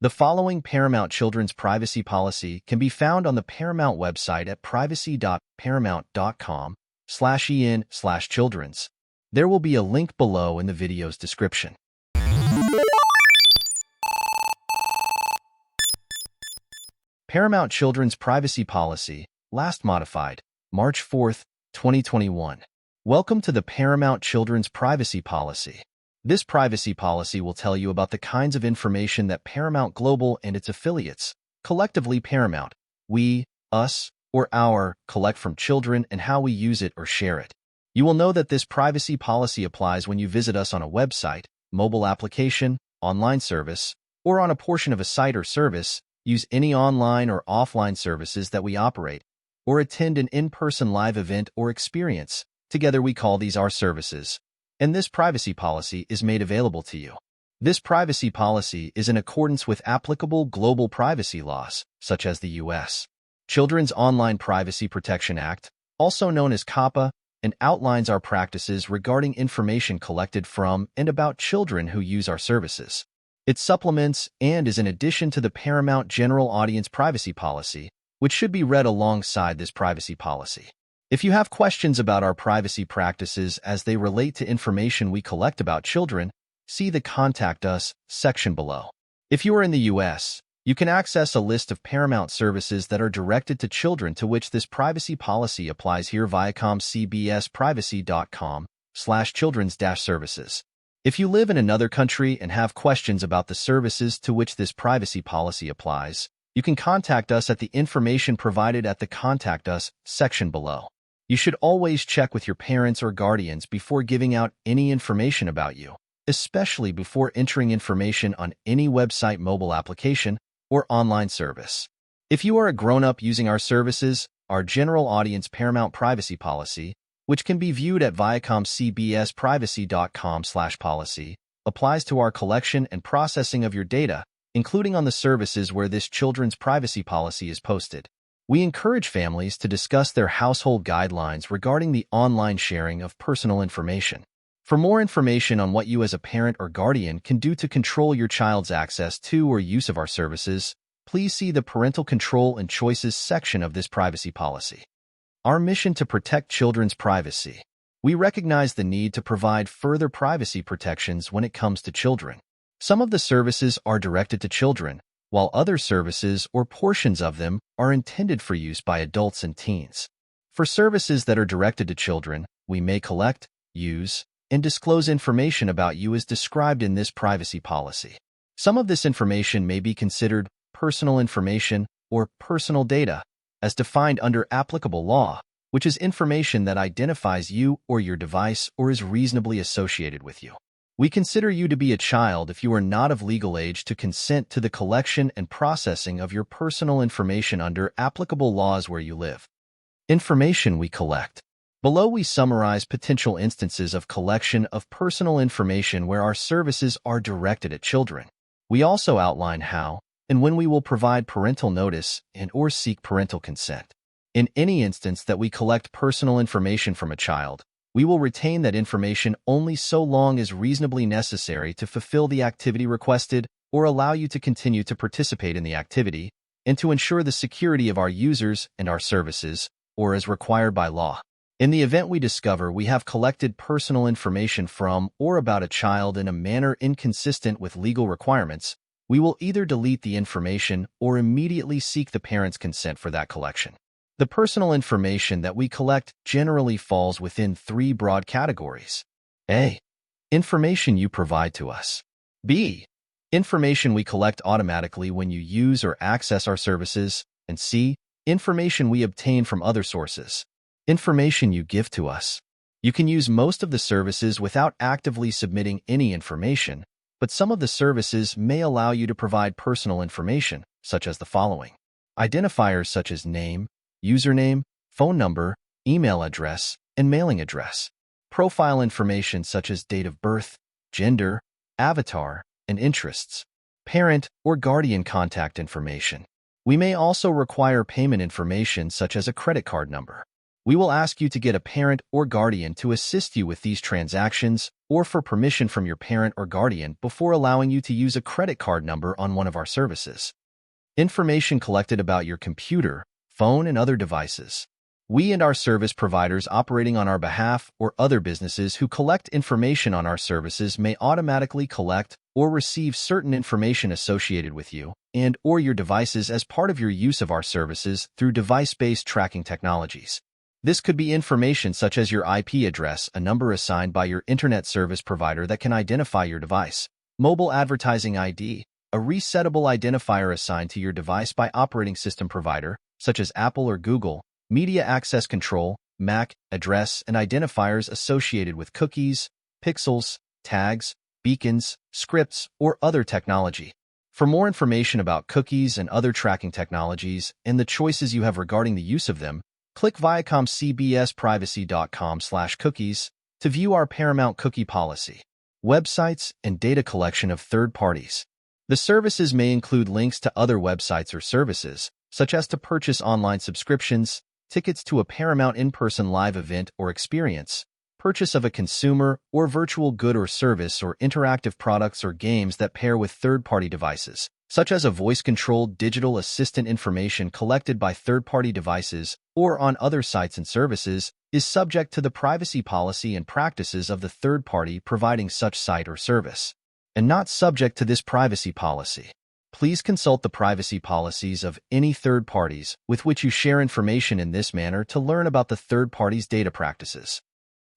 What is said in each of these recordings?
The following Paramount Children's privacy policy can be found on the Paramount website at privacy.paramount.com/en/children's. There will be a link below in the video's description. Paramount Children's privacy policy, last modified, March 4, 2021. Welcome to the Paramount Children's privacy policy. This privacy policy will tell you about the kinds of information that Paramount Global and its affiliates, collectively Paramount, we, us, or our, collect from children and how we use it or share it. You will know that this privacy policy applies when you visit us on a website, mobile application, online service, or on a portion of a site or service, use any online or offline services that we operate, or attend an in-person live event or experience. Together we call these our services. And this privacy policy is made available to you. This privacy policy is in accordance with applicable global privacy laws, such as the U.S. Children's Online Privacy Protection Act, also known as COPPA, and outlines our practices regarding information collected from and about children who use our services. It supplements and is in addition to the Paramount General Audience Privacy Policy, which should be read alongside this privacy policy. If you have questions about our privacy practices as they relate to information we collect about children, see the Contact Us section below. If you are in the U.S., you can access a list of Paramount services that are directed to children to which this privacy policy applies here via cbsprivacy.com/children's-services. If you live in another country and have questions about the services to which this privacy policy applies, you can contact us at the information provided at the Contact Us section below. You should always check with your parents or guardians before giving out any information about you, especially before entering information on any website, mobile application, or online service. If you are a grown-up using our services, our general audience Paramount privacy policy, which can be viewed at viacomcbsprivacy.com/policy, applies to our collection and processing of your data, including on the services where this children's privacy policy is posted. We encourage families to discuss their household guidelines regarding the online sharing of personal information. For more information on what you as a parent or guardian can do to control your child's access to or use of our services, please see the Parental Control and Choices section of this privacy policy. Our mission to protect children's privacy. We recognize the need to provide further privacy protections when it comes to children. Some of the services are directed to children, while other services or portions of them are intended for use by adults and teens. For services that are directed to children, we may collect, use, and disclose information about you as described in this privacy policy. Some of this information may be considered personal information or personal data, as defined under applicable law, which is information that identifies you or your device or is reasonably associated with you. We consider you to be a child if you are not of legal age to consent to the collection and processing of your personal information under applicable laws where you live. Information we collect. Below we summarize potential instances of collection of personal information where our services are directed at children. We also outline how and when we will provide parental notice and/or seek parental consent. In any instance that we collect personal information from a child, we will retain that information only so long as reasonably necessary to fulfill the activity requested or allow you to continue to participate in the activity, and to ensure the security of our users and our services, or as required by law. In the event we discover we have collected personal information from or about a child in a manner inconsistent with legal requirements, we will either delete the information or immediately seek the parent's consent for that collection. The personal information that we collect generally falls within three broad categories. A. Information you provide to us. B. Information we collect automatically when you use or access our services. And C. Information we obtain from other sources. Information you give to us. You can use most of the services without actively submitting any information, but some of the services may allow you to provide personal information, such as the following. Identifiers such as name, username, phone number, email address, and mailing address. Profile information such as date of birth, gender, avatar, and interests. Parent or guardian contact information. We may also require payment information such as a credit card number. We will ask you to get a parent or guardian to assist you with these transactions or for permission from your parent or guardian before allowing you to use a credit card number on one of our services. Information collected about your computer, phone, and other devices. We and our service providers operating on our behalf or other businesses who collect information on our services may automatically collect or receive certain information associated with you and or your devices as part of your use of our services through device-based tracking technologies. This could be information such as your IP address, a number assigned by your internet service provider that can identify your device, mobile advertising ID, a resettable identifier assigned to your device by operating system provider, such as Apple or Google, media access control, MAC, address, and identifiers associated with cookies, pixels, tags, beacons, scripts, or other technology. For more information about cookies and other tracking technologies and the choices you have regarding the use of them, click viacomcbsprivacy.com/cookies to view our Paramount cookie policy, websites, and data collection of third parties. The services may include links to other websites or services, such as to purchase online subscriptions, tickets to a Paramount in-person live event or experience, purchase of a consumer or virtual good or service, or interactive products or games that pair with third-party devices, such as a voice-controlled digital assistant. Information collected by third-party devices or on other sites and services is subject to the privacy policy and practices of the third party providing such site or service, and not subject to this privacy policy. Please consult the privacy policies of any third parties with which you share information in this manner to learn about the third party's data practices.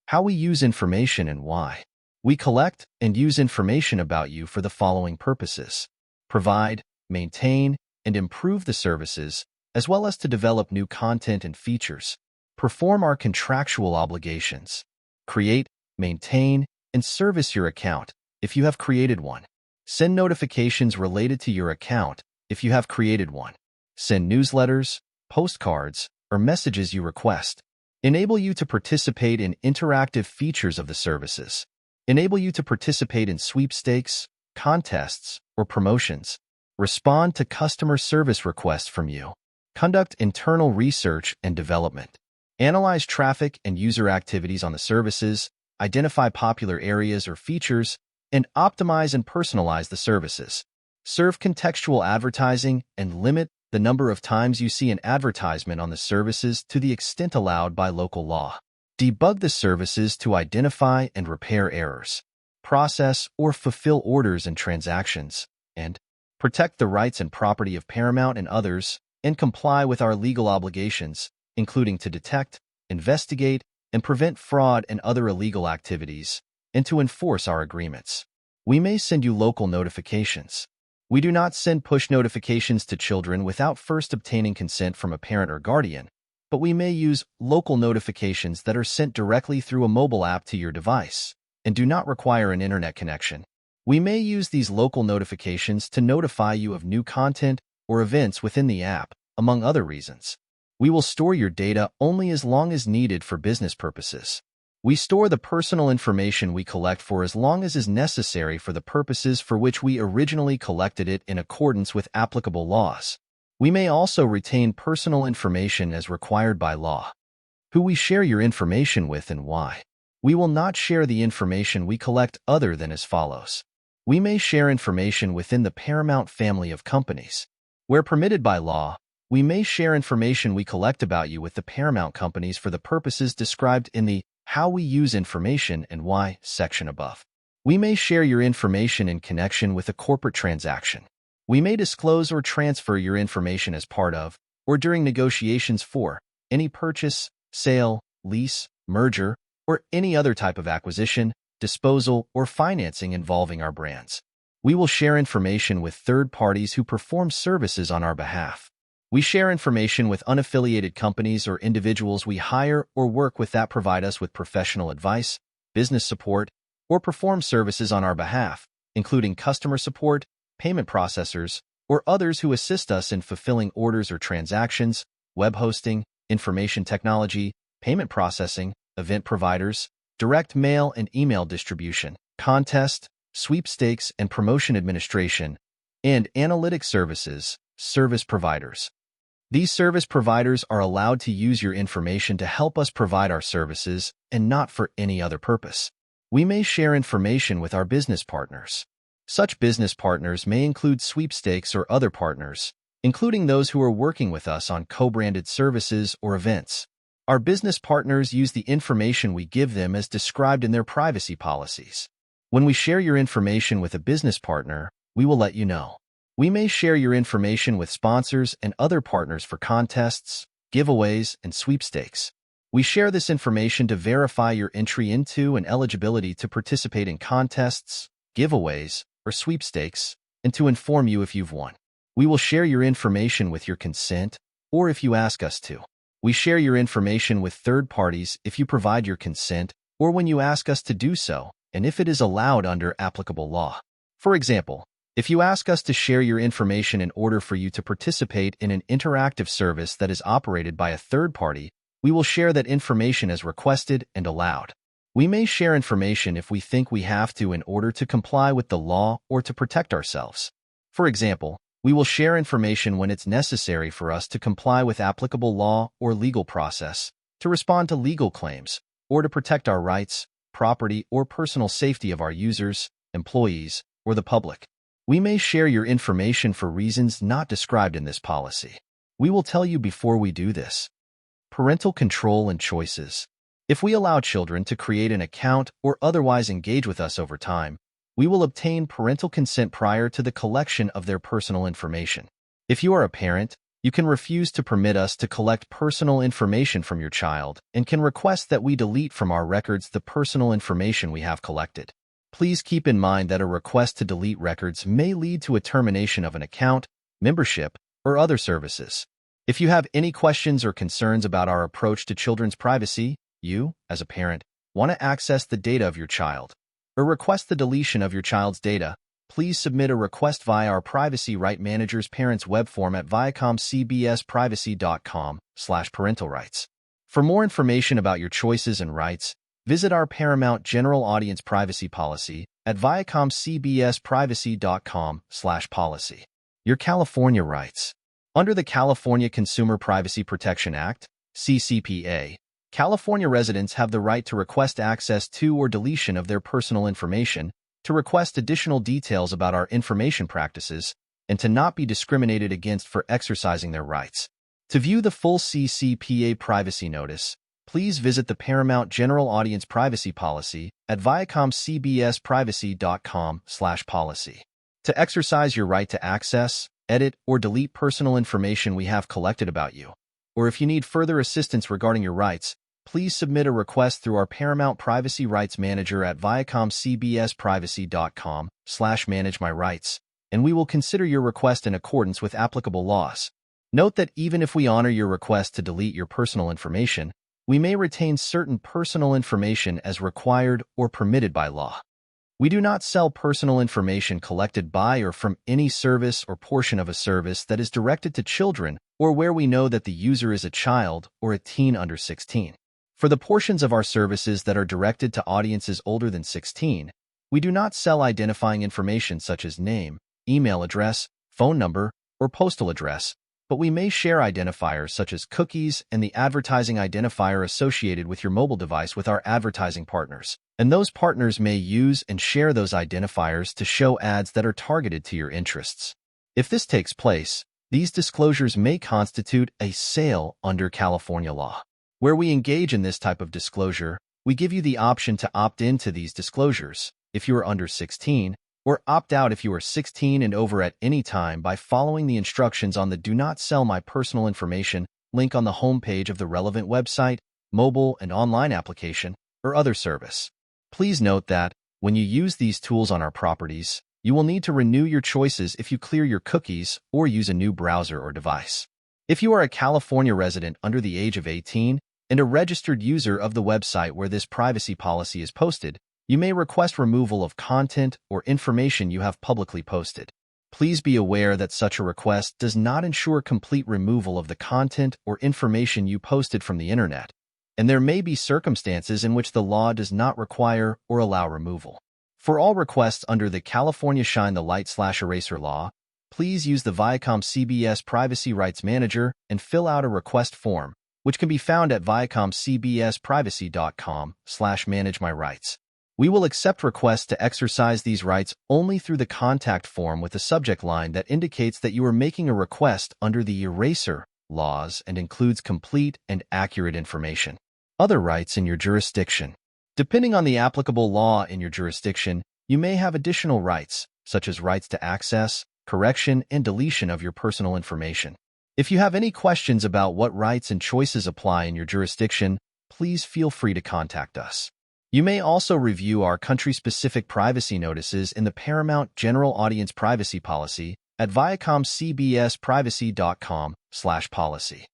How we use information and why. We collect and use information about you for the following purposes: provide, maintain, and improve the services, as well as to develop new content and features, perform our contractual obligations, create, maintain, and service your account if you have created one, send notifications related to your account if you have created one, send newsletters, postcards, or messages you request, enable you to participate in interactive features of the services, enable you to participate in sweepstakes, contests, or promotions, respond to customer service requests from you, conduct internal research and development, analyze traffic and user activities on the services, identify popular areas or features, and optimize and personalize the services, serve contextual advertising and limit the number of times you see an advertisement on the services to the extent allowed by local law, debug the services to identify and repair errors, process or fulfill orders and transactions, and protect the rights and property of Paramount and others, and comply with our legal obligations, including to detect, investigate, and prevent fraud and other illegal activities, and to enforce our agreements. We may send you local notifications. We do not send push notifications to children without first obtaining consent from a parent or guardian, but we may use local notifications that are sent directly through a mobile app to your device and do not require an internet connection. We may use these local notifications to notify you of new content or events within the app, among other reasons. We will store your data only as long as needed for business purposes. We store the personal information we collect for as long as is necessary for the purposes for which we originally collected it in accordance with applicable laws. We may also retain personal information as required by law. Who we share your information with and why. We will not share the information we collect other than as follows. We may share information within the Paramount family of companies. Where permitted by law, we may share information we collect about you with the Paramount companies for the purposes described in the How We Use Information and Why section above. We may share your information in connection with a corporate transaction. We may disclose or transfer your information as part of, or during negotiations for, any purchase, sale, lease, merger, or any other type of acquisition, disposal, or financing involving our brands. We will share information with third parties who perform services on our behalf. We share information with unaffiliated companies or individuals we hire or work with that provide us with professional advice, business support, or perform services on our behalf, including customer support, payment processors, or others who assist us in fulfilling orders or transactions, web hosting, information technology, payment processing, event providers, direct mail and email distribution, contest, sweepstakes and promotion administration, and analytic services, service providers. These service providers are allowed to use your information to help us provide our services and not for any other purpose. We may share information with our business partners. Such business partners may include sweepstakes or other partners, including those who are working with us on co-branded services or events. Our business partners use the information we give them as described in their privacy policies. When we share your information with a business partner, we will let you know. We may share your information with sponsors and other partners for contests, giveaways, and sweepstakes. We share this information to verify your entry into and eligibility to participate in contests, giveaways, or sweepstakes, and to inform you if you've won. We will share your information with your consent or if you ask us to. We share your information with third parties if you provide your consent or when you ask us to do so, and if it is allowed under applicable law. For example, if you ask us to share your information in order for you to participate in an interactive service that is operated by a third party, we will share that information as requested and allowed. We may share information if we think we have to in order to comply with the law or to protect ourselves. For example, we will share information when it's necessary for us to comply with applicable law or legal process, to respond to legal claims, or to protect our rights, property, or personal safety of our users, employees, or the public. We may share your information for reasons not described in this policy. We will tell you before we do this. Parental control and choices. If we allow children to create an account or otherwise engage with us over time, we will obtain parental consent prior to the collection of their personal information. If you are a parent, you can refuse to permit us to collect personal information from your child and can request that we delete from our records the personal information we have collected. Please keep in mind that a request to delete records may lead to a termination of an account, membership, or other services. If you have any questions or concerns about our approach to children's privacy, you, as a parent, want to access the data of your child, or request the deletion of your child's data, please submit a request via our Privacy Right Manager's Parents web form at viacomcbsprivacy.com/parental rights. For more information about your choices and rights, visit our Paramount General Audience Privacy Policy at viacomcbsprivacy.com/policy. Your California rights. Under the California Consumer Privacy Protection Act, CCPA, California residents have the right to request access to or deletion of their personal information, to request additional details about our information practices, and to not be discriminated against for exercising their rights. To view the full CCPA privacy notice, please visit the Paramount General Audience Privacy Policy at viacomcbsprivacy.com/policy. To exercise your right to access, edit, or delete personal information we have collected about you, or if you need further assistance regarding your rights, please submit a request through our Paramount Privacy Rights Manager at viacomcbsprivacy.com/manage-my-rights, and we will consider your request in accordance with applicable laws. Note that even if we honor your request to delete your personal information, we may retain certain personal information as required or permitted by law. We do not sell personal information collected by or from any service or portion of a service that is directed to children or where we know that the user is a child or a teen under 16. For the portions of our services that are directed to audiences older than 16, we do not sell identifying information such as name, email address, phone number, or postal address, but we may share identifiers such as cookies and the advertising identifier associated with your mobile device with our advertising partners, and those partners may use and share those identifiers to show ads that are targeted to your interests. If this takes place, these disclosures may constitute a sale under California law. Where we engage in this type of disclosure, we give you the option to opt into these disclosures if you are under 16, or opt out if you are 16 and over at any time by following the instructions on the Do Not Sell My Personal Information link on the homepage of the relevant website, mobile and online application, or other service. Please note that, when you use these tools on our properties, you will need to renew your choices if you clear your cookies or use a new browser or device. If you are a California resident under the age of 18 and a registered user of the website where this privacy policy is posted, you may request removal of content or information you have publicly posted. Please be aware that such a request does not ensure complete removal of the content or information you posted from the internet, and there may be circumstances in which the law does not require or allow removal. For all requests under the California Shine the Light/Eraser law, please use the Viacom CBS Privacy Rights Manager and fill out a request form, which can be found at viacomcbsprivacy.com/manage-my-rights. We will accept requests to exercise these rights only through the contact form with a subject line that indicates that you are making a request under the eraser laws and includes complete and accurate information. Other rights in your jurisdiction. Depending on the applicable law in your jurisdiction, you may have additional rights, such as rights to access, correction, and deletion of your personal information. If you have any questions about what rights and choices apply in your jurisdiction, please feel free to contact us. You may also review our country-specific privacy notices in the Paramount General Audience Privacy Policy at viacomcbsprivacy.com/policy.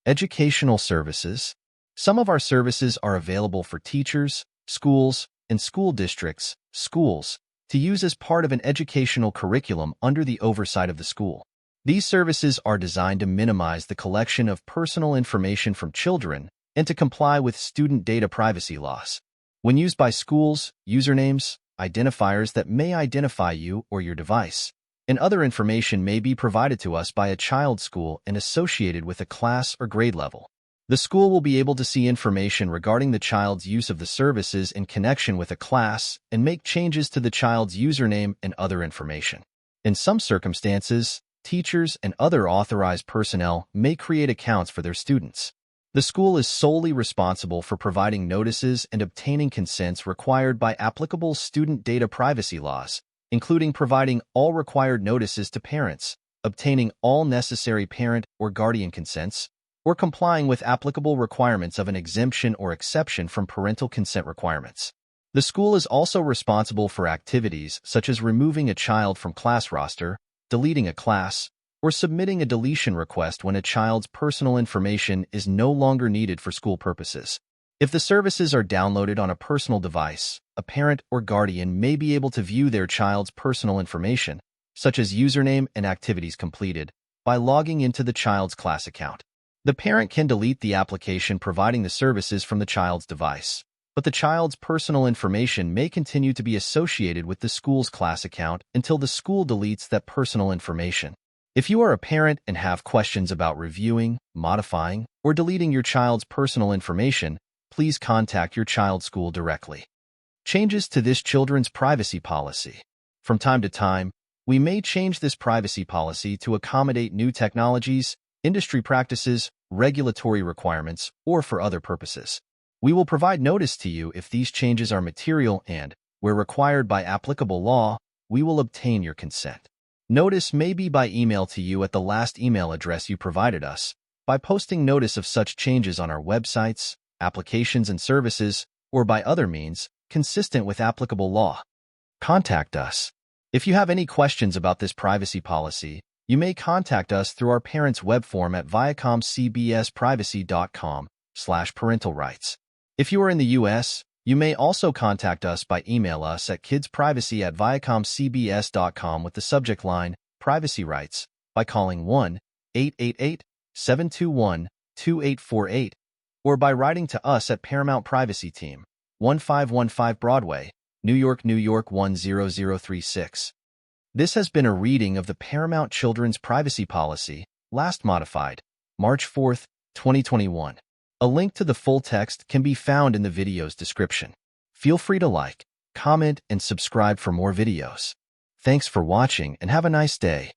Educational services. Some of our services are available for teachers, schools, and school districts, schools, to use as part of an educational curriculum under the oversight of the school. These services are designed to minimize the collection of personal information from children and to comply with student data privacy laws. When used by schools, usernames, identifiers that may identify you or your device, and other information may be provided to us by a child's school and associated with a class or grade level. The school will be able to see information regarding the child's use of the services in connection with a class and make changes to the child's username and other information. In some circumstances, teachers and other authorized personnel may create accounts for their students. The school is solely responsible for providing notices and obtaining consents required by applicable student data privacy laws, including providing all required notices to parents, obtaining all necessary parent or guardian consents, or complying with applicable requirements of an exemption or exception from parental consent requirements. The school is also responsible for activities such as removing a child from class roster, deleting a class, or submitting a deletion request when a child's personal information is no longer needed for school purposes. If the services are downloaded on a personal device, a parent or guardian may be able to view their child's personal information, such as username and activities completed, by logging into the child's class account. The parent can delete the application providing the services from the child's device, but the child's personal information may continue to be associated with the school's class account until the school deletes that personal information. If you are a parent and have questions about reviewing, modifying, or deleting your child's personal information, please contact your child's school directly. Changes to this children's privacy policy. From time to time, we may change this privacy policy to accommodate new technologies, industry practices, regulatory requirements, or for other purposes. We will provide notice to you if these changes are material and, where required by applicable law, we will obtain your consent. Notice may be by email to you at the last email address you provided us, by posting notice of such changes on our websites, applications and services, or by other means consistent with applicable law. Contact us. If you have any questions about this privacy policy, you may contact us through our parents' web form at viacomcbsprivacy.com/parental rights. If you are in the U.S., you may also contact us by email us at kidsprivacy@viacomcbs.com with the subject line, Privacy Rights, by calling 1-888-721-2848, or by writing to us at Paramount Privacy Team, 1515 Broadway, New York, New York 10036. This has been a reading of the Paramount Children's Privacy Policy, last modified, March 4, 2021. A link to the full text can be found in the video's description. Feel free to like, comment, and subscribe for more videos. Thanks for watching and have a nice day.